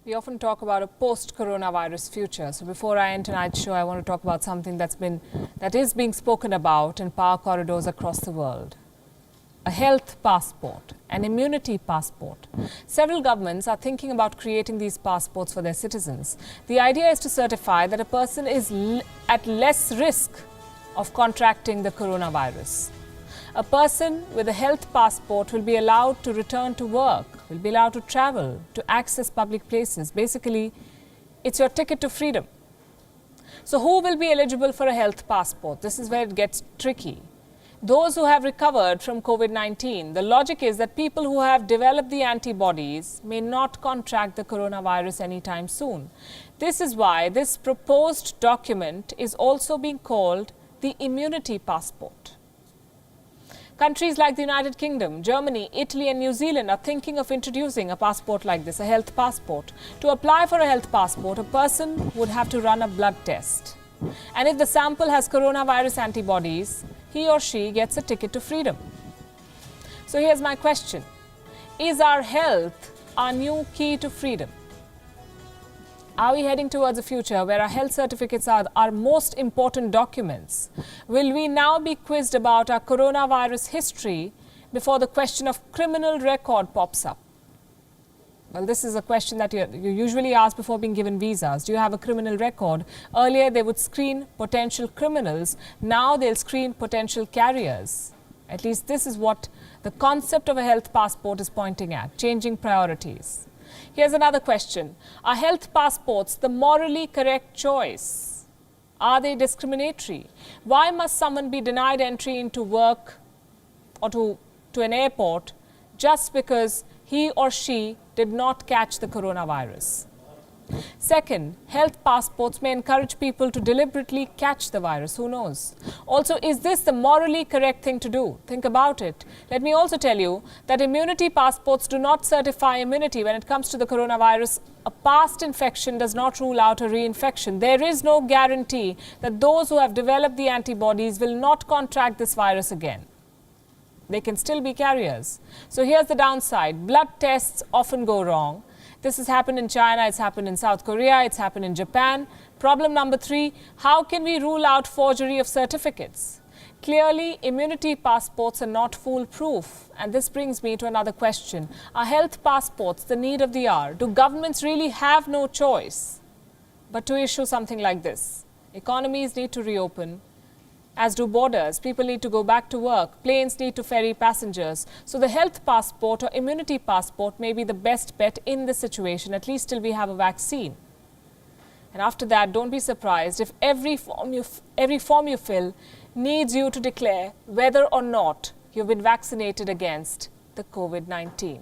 We often talk about a post-coronavirus future. So before I end tonight's show, I want to talk about something that is being spoken about in power corridors across the world. A health passport, an immunity passport. Several governments are thinking about creating these passports for their citizens. The idea is to certify that a person is at less risk of contracting the coronavirus. A person with a health passport will be allowed to return to work, will be allowed to travel, to access public places. Basically, it's your ticket to freedom. So who will be eligible for a health passport? This is where it gets tricky. Those who have recovered from COVID-19, the logic is that people who have developed the antibodies may not contract the coronavirus anytime soon. This is why this proposed document is also being called the immunity passport. Countries like the United Kingdom, Germany, Italy and New Zealand are thinking of introducing a passport like this, a health passport. To apply for a health passport, a person would have to run a blood test. And if the sample has coronavirus antibodies, he or she gets a ticket to freedom. So here's my question. Is our health our new key to freedom? Are we heading towards a future where our health certificates are our most important documents? Will we now be quizzed about our coronavirus history before the question of criminal record pops up? Well, this is a question that you usually ask before being given visas. Do you have a criminal record? Earlier, they would screen potential criminals. Now they'll screen potential carriers. At least this is what the concept of a health passport is pointing at, changing priorities. Here's another question. Are health passports the morally correct choice? Are they discriminatory? Why must someone be denied entry into work or to an airport just because he or she did not catch the coronavirus? Second, health passports may encourage people to deliberately catch the virus. Who knows? Also, is this the morally correct thing to do? Think about it. Let me also tell you that immunity passports do not certify immunity when it comes to the coronavirus. A past infection does not rule out a reinfection. There is no guarantee that those who have developed the antibodies will not contract this virus again. They can still be carriers. So here's the downside. Blood tests often go wrong. This has happened in China, it's happened in South Korea, it's happened in Japan. Problem number 3, how can we rule out forgery of certificates? Clearly, immunity passports are not foolproof. And this brings me to another question. Are health passports the need of the hour? Do governments really have no choice but to issue something like this? Economies need to reopen, as do borders. People need to go back to work. Planes need to ferry passengers. So the health passport or immunity passport may be the best bet in this situation, at least till we have a vaccine. And after that, don't be surprised if every form you fill needs you to declare whether or not you've been vaccinated against the COVID-19.